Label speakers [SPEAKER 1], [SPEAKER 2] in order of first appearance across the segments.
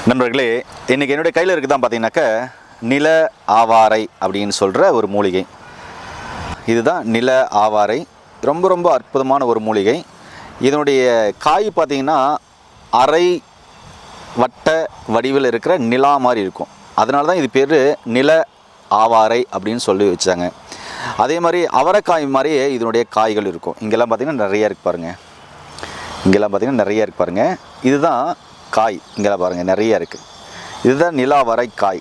[SPEAKER 1] நண்பர்களே, இன்றைக்கி என்னுடைய கையில் இருக்குதான் பார்த்தீங்கன்னாக்கா நில ஆவாரை அப்படின்னு சொல்கிற ஒரு மூலிகை. இதுதான் நில ஆவாரை. ரொம்ப ரொம்ப அற்புதமான ஒரு மூலிகை. இதனுடைய காய் பார்த்திங்கன்னா அரை வட்ட வடிவில் இருக்கிற நிலா மாதிரி இருக்கும். அதனால தான் இது பேர் நில ஆவாரை அப்படின்னு சொல்லி வச்சாங்க. அதே மாதிரி அவரைக்காய் மாதிரியே இதனுடைய காய்கள் இருக்கும். இங்கெல்லாம் பார்த்திங்கன்னா நிறைய இருக்குது பாருங்கள். இங்கெல்லாம் பார்த்திங்கன்னா நிறைய இருக்குது பாருங்கள். இதுதான் காய். இங்கெல்லாம் பாருங்கள் நிறைய இருக்குது. இதுதான் நிலாவரை காய்.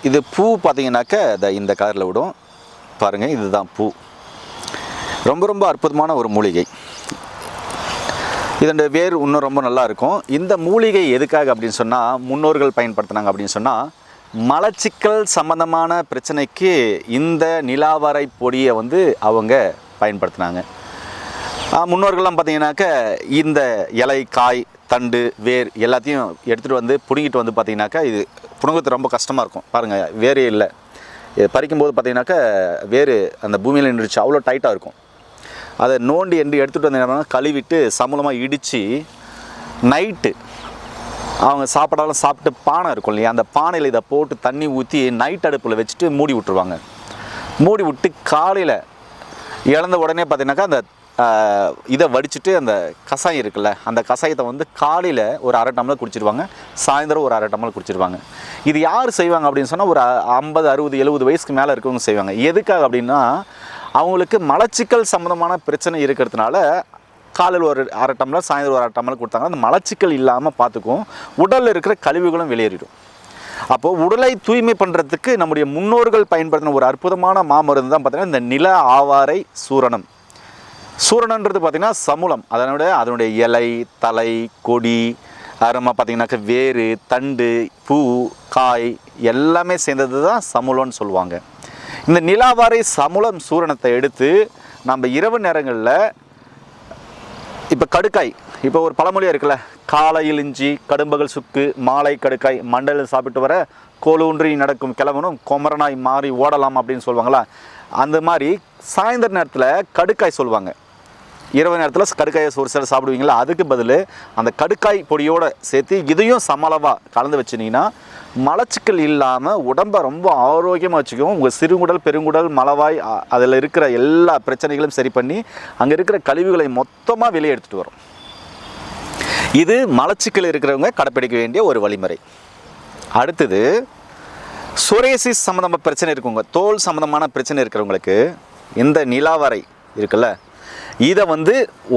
[SPEAKER 1] இது பூ பார்த்திங்கனாக்க இந்த கலரில் விடும் பாருங்கள். இதுதான் பூ. ரொம்ப ரொம்ப அற்புதமான ஒரு மூலிகை. இதனுடைய வேர் இன்னும் ரொம்ப நல்லா இருக்கும். இந்த மூலிகை எதுக்காக அப்படின்னு சொன்னால், முன்னோர்கள் பயன்படுத்தினாங்க அப்படின்னு சொன்னால், மலச்சிக்கல் சம்பந்தமான பிரச்சனைக்கு இந்த நிலாவரை பொடியை அவங்க பயன்படுத்தினாங்க. முன்னோர்கள்லாம் பார்த்திங்கனாக்க இந்த இலை, காய், தண்டு, வேர் எல்லாத்தையும் எடுத்துகிட்டு பிடுங்கிட்டு பார்த்திங்கனாக்கா இது பிடுங்கிறது ரொம்ப கஷ்டமாக இருக்கும். பாருங்கள், வேரே இல்லை. இது பறிக்கும்போது பார்த்திங்கனாக்கா வேர் அந்த பூமியில் நின்றுச்சு, அவ்வளோ டைட்டாக இருக்கும். அதை நோண்டி எடுத்துகிட்டு வந்தீங்கன்னா கழுவிட்டு சமூலமாக இடித்து நைட்டு அவங்க சாப்பிட்டாலும் சாப்பிட்டு பானை இருக்கும் இல்லையா, அந்த பானையில் இதை போட்டு தண்ணி ஊற்றி நைட் அடுப்பில் வச்சுட்டு மூடி விட்டுருவாங்க. மூடி விட்டு காலையில் இழந்த உடனே பார்த்திங்கனாக்கா அந்த இதை வடிச்சுட்டு அந்த கஷாயம் இருக்குல்ல, அந்த கஷாயத்தை காலையில் ஒரு அரை டம்ளர் குடிச்சிடுவாங்க, சாயந்தரம் ஒரு அரை டம்ளர் குடிச்சிடுவாங்க. இது யார் செய்வாங்க அப்படின்னு சொன்னால், ஒரு 50, 60, 70 வயசுக்கு மேலே இருக்கவங்க செய்வாங்க. எதுக்காக அப்படின்னா, அவங்களுக்கு மலச்சிக்கல் சம்மந்தமான பிரச்சனை இருக்கிறதுனால காலையில் ஒரு அரை டம்ளர், சாயந்தரம் ஒரு அரை டம்ளர் கொடுத்தாங்க. அந்த மலச்சிக்கல் இல்லாமல் பார்த்துக்கும், உடலில் இருக்கிற கழிவுகளும் வெளியேறிடும். அப்போது உடலை தூய்மை பண்ணுறதுக்கு நம்முடைய முன்னோர்கள் பயன்படுத்தின ஒரு அற்புதமான மாமருந்து தான் பார்த்திங்கன்னா இந்த நில ஆவாரை சூரணம். சூரணன்றது பார்த்திங்கன்னா சமூலம். அதனுடைய இலை, தலை, கொடி, அப்புறமா பார்த்திங்கனாக்கா வேறு, தண்டு, பூ, காய் எல்லாமே சேர்ந்தது தான் சமூலம்னு சொல்லுவாங்க. இந்த நிலாவாரை சமூலம் சூரணத்தை எடுத்து நம்ம இரவு நேரங்களில், இப்போ கடுக்காய், இப்போ ஒரு பழமொழியாக இருக்குல்ல, காலையில் இஞ்சி கடும்பகல் சுக்கு மாலை கடுக்காய் மண்டலில் சாப்பிட்டு வர கோலூன்றி நடக்கும் கிழவனும் கொமரனாய் மாறி ஓடலாம் அப்படின்னு சொல்லுவாங்களா, அந்த மாதிரி சாயந்தர நேரத்தில் கடுக்காய் சொல்லுவாங்க. இரவு நேரத்தில் கடுக்காயை ஒரு சில சாப்பிடுவீங்களா, அதுக்கு பதில் அந்த கடுக்காய் பொடியோடு சேர்த்து இதையும் சமளவாக கலந்து வச்சுனிங்கன்னா மலச்சிக்கல் இல்லாமல் உடம்பை ரொம்ப ஆரோக்கியமாக வச்சுக்கும். உங்கள் சிறுகுடல், பெருங்குடல், மலவாய் அதில் இருக்கிற எல்லா பிரச்சனைகளும் சரி பண்ணி அங்கே இருக்கிற கழிவுகளை மொத்தமாக வெளியே எடுத்துகிட்டு வரும். இது மலச்சிக்கல் இருக்கிறவங்க கடைப்பிடிக்க வேண்டிய ஒரு வழிமுறை. அடுத்தது சொரேசிஸ் சம்மந்தமான பிரச்சனை இருக்குங்க, தோல் சம்மந்தமான பிரச்சனை இருக்கிறவங்களுக்கு இந்த நிலாவரை இருக்குல்ல, இதை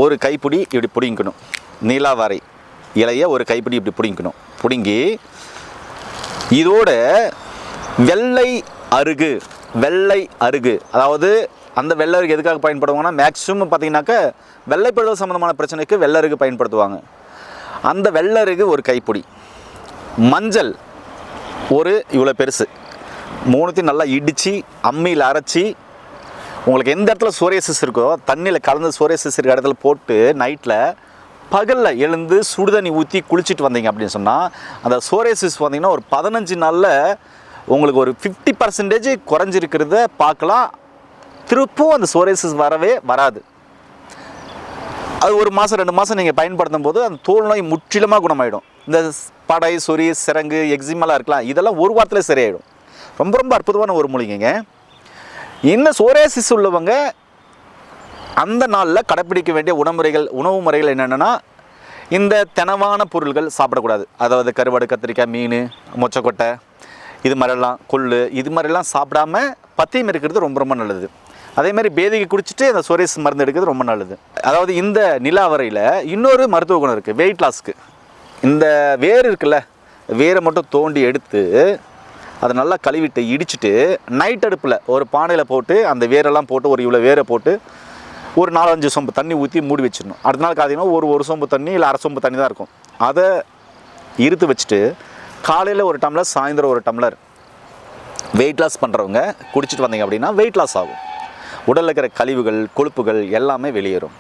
[SPEAKER 1] ஒரு கைப்பிடி இப்படி பிடிங்கணும். நீலாவாரை இலையை ஒரு கைப்பிடி இப்படி பிடிங்கணும். பிடுங்கி இதோட வெள்ளை அருகு, அதாவது அந்த வெள்ளை அருகு எதுக்காக பயன்படுவாங்கன்னா, மேக்ஸிமம் பார்த்திங்கனாக்கா வெள்ளைப்படுதல் சம்மந்தமான பிரச்சனைக்கு வெள்ளை அருகு பயன்படுத்துவாங்க. அந்த வெள்ளை அருகு ஒரு கைப்பிடி, மஞ்சள் ஒரு இவ்வளோ பெருசு, மூணுத்தையும் நல்லா இடித்து அம்மியில் அரைச்சி, உங்களுக்கு எந்த இடத்துல சோரியாசிஸ் இருக்கோ தண்ணியில் கலந்து சோரியாசிஸ் இருக்கிற இடத்துல போட்டு நைட்டில் பகலில் எழுந்து சுடுதண்ணி ஊற்றி குளிச்சுட்டு வந்தீங்க அப்படின்னு சொன்னால், அந்த சோரியாசிஸ் பார்த்திங்கன்னா ஒரு 15 நாளில் உங்களுக்கு ஒரு 50% குறைஞ்சிருக்கிறத பார்க்கலாம். திருப்பும் அந்த சோரியாசிஸ் வரவே வராது. அது 1 மாதம் 2 மாதம் நீங்கள் பயன்படுத்தும் போது அந்த தோல் நோய் முற்றிலுமாக குணமாயிடும். இந்த படை, சொறி, சிரங்கு, எக்ஸிமெல்லாம் இருக்கலாம், இதெல்லாம் ஒரு வாரத்தில் சரியாயிடும். ரொம்ப ரொம்ப அற்புதமான ஒரு மூலிகைங்க. இந்த சோரியாசிஸ் உள்ளவங்க அந்த நாளில் கடைப்பிடிக்க வேண்டிய உணவு முறைகள் என்னென்னா, இந்த தினவான பொருள்கள் சாப்பிடக்கூடாது. அதாவது கருவாடு, கத்திரிக்காய், மீன், மொச்சக்கொட்டை, இது மாதிரிலாம், கொள்ளு, இது மாதிரிலாம் சாப்பிடாம பத்தியம் இருக்கிறது ரொம்ப ரொம்ப நல்லது. அதேமாதிரி பேதிக்கு குடிச்சிட்டு அந்த சோரியாசிஸ் மருந்து எடுக்கிறது ரொம்ப நல்லது. அதாவது இந்த நிலாவரையில் இன்னொரு மருத்துவ குணம் இருக்குது, வெயிட் லாஸ்க்கு. இந்த வேர் இருக்குல்ல, வேரை மட்டும் தோண்டி எடுத்து அதை நல்லா கழுவிட்டு இடிச்சுட்டு நைட் அடுப்பில் ஒரு பானையில் போட்டு அந்த வேரெல்லாம் போட்டு ஒரு இவ்வளோ வேரை போட்டு ஒரு 4-5 சொம்பு தண்ணி ஊற்றி மூடி வச்சிடணும். அடுத்த நாள் காத்திங்கன்னா ஒரு சொம்பு தண்ணி இல்லை அரை சொம்பு தண்ணி தான் இருக்கும். அதை இருத்து வச்சுட்டு காலையில் ஒரு டம்ளர், சாயந்தரம் ஒரு டம்ளர் வெயிட் லாஸ் பண்ணுறவங்க குடிச்சிட்டு வந்தீங்க அப்படின்னா வெயிட் லாஸ் ஆகும். உடலில் இருக்கிற கழிவுகள், கொழுப்புகள் எல்லாமே வெளியேறும்.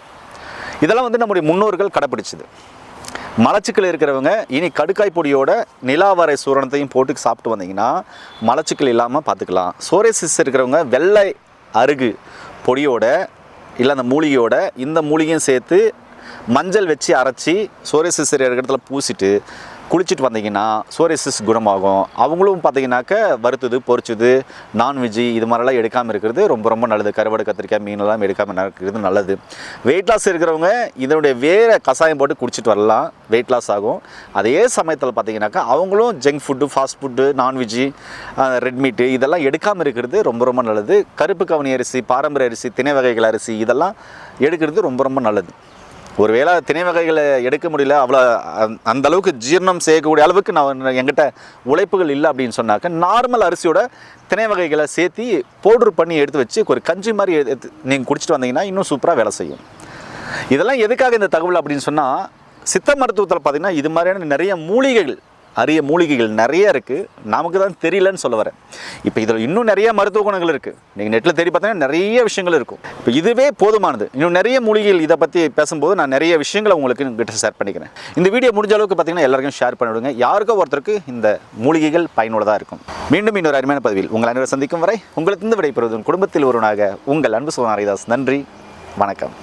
[SPEAKER 1] இதெல்லாம் நம்முடைய முன்னோர்கள் கடைப்பிடிச்சது. மலச்சிக்கல் இருக்கிறவங்க இனி கடுக்காய் பொடியோட நிலாவரை சூரணத்தையும் போட்டு சாப்பிட்டு வந்தீங்கன்னா மலச்சிக்கல் இல்லாமல் பார்த்துக்கலாம். சோரியாசிஸ் இருக்கிறவங்க வெள்ளை அருகு பொடியோட இல்லை அந்த மூலிகையோட இந்த மூலிகையும் சேர்த்து மஞ்சள் வச்சு அரைச்சி சோரியாசிஸ் இருக்கிற இடத்துல பூசிட்டு குளிச்சுட்டு வந்தீங்கன்னா சோரியாசிஸ் குணமாகும். அவங்களும் பார்த்தீங்கன்னாக்க வறுத்தது பொரிச்சது நான்வெஜ்ஜு இது மாதிரிலாம் எடுக்காமல் இருக்கிறது ரொம்ப நல்லது. கருவாடு கத்திரிக்காய் மீனெல்லாம் எடுக்காமல் இருக்கிறது நல்லது. வெயிட் லாஸ் இருக்கிறவங்க இதனுடைய வேறு கஷாயம் போட்டு குடிச்சிட்டு வரலாம், வெயிட் லாஸ் ஆகும். அதே சமயத்தில் பார்த்தீங்கன்னாக்கா அவங்களும் junk food fast food non veg red மீட்டு இதெல்லாம் எடுக்காமல் இருக்கிறது ரொம்ப நல்லது. கருப்பு கவனி அரிசி பாரம்பரிய அரிசி திணை வகைகள் அரிசி இதெல்லாம் எடுக்கிறது ரொம்ப நல்லது. ஒருவேளை திணை வகைகளை எடுக்க முடியல, அவ்வளோ அந்தளவுக்கு ஜீரணம் செய்யக்கூடிய அளவுக்கு என்கிட்ட உழைப்புகள் இல்லை அப்படின்னு சொன்னாக்க நார்மல் அரிசியோட திணை வகைகளை சேர்த்து பவுட்ரு பண்ணி எடுத்து வச்சு ஒரு கஞ்சி மாதிரி நீங்கள் குடிச்சிட்டு வந்தீங்கன்னா இன்னும் சூப்பராக வேலை செய்யும். இதெல்லாம் எதுக்காக இந்த தகவல் அப்படின்னு சொன்னால், சித்த மருத்துவத்தில் பார்த்திங்கன்னா இது மாதிரியான நிறைய மூலிகைகள் அரிய மூலிகைகள் நிறைய இருக்குது, நமக்கு தான் தெரியலன்னு சொல்ல வரேன். இப்போ இதில் இன்னும் நிறைய மருத்துவ குணங்கள் இருக்குது. நீங்கள் நெட்டில் தேடி பார்த்தீங்கன்னா நிறைய விஷயங்கள் இருக்கும். இப்போ இதுவே போதுமானது. இன்னும் நிறைய மூலிகைகள் இதை பற்றி பேசும்போது நான் நிறைய விஷயங்களை உங்களுக்கு கிட்ட ஷேர் பண்ணிக்கிறேன். இந்த வீடியோ முடிஞ்ச அளவுக்கு பார்த்தீங்கன்னா எல்லாருக்கும் ஷேர் பண்ணிவிடுங்க. யாருக்கோ ஒருத்தருக்கு இந்த மூலிகைகள் பயனுள்ளதாக இருக்கும். மீண்டும் இன்னொரு அருமையான பதிவில் உங்கள் அனைவரும் சந்திக்கும் வரை உங்களுக்கு விடைபெறுவதும் குடும்பத்தில் ஒருவனாக உங்கள் அன்பு சோனாரிதாஸ். நன்றி, வணக்கம்.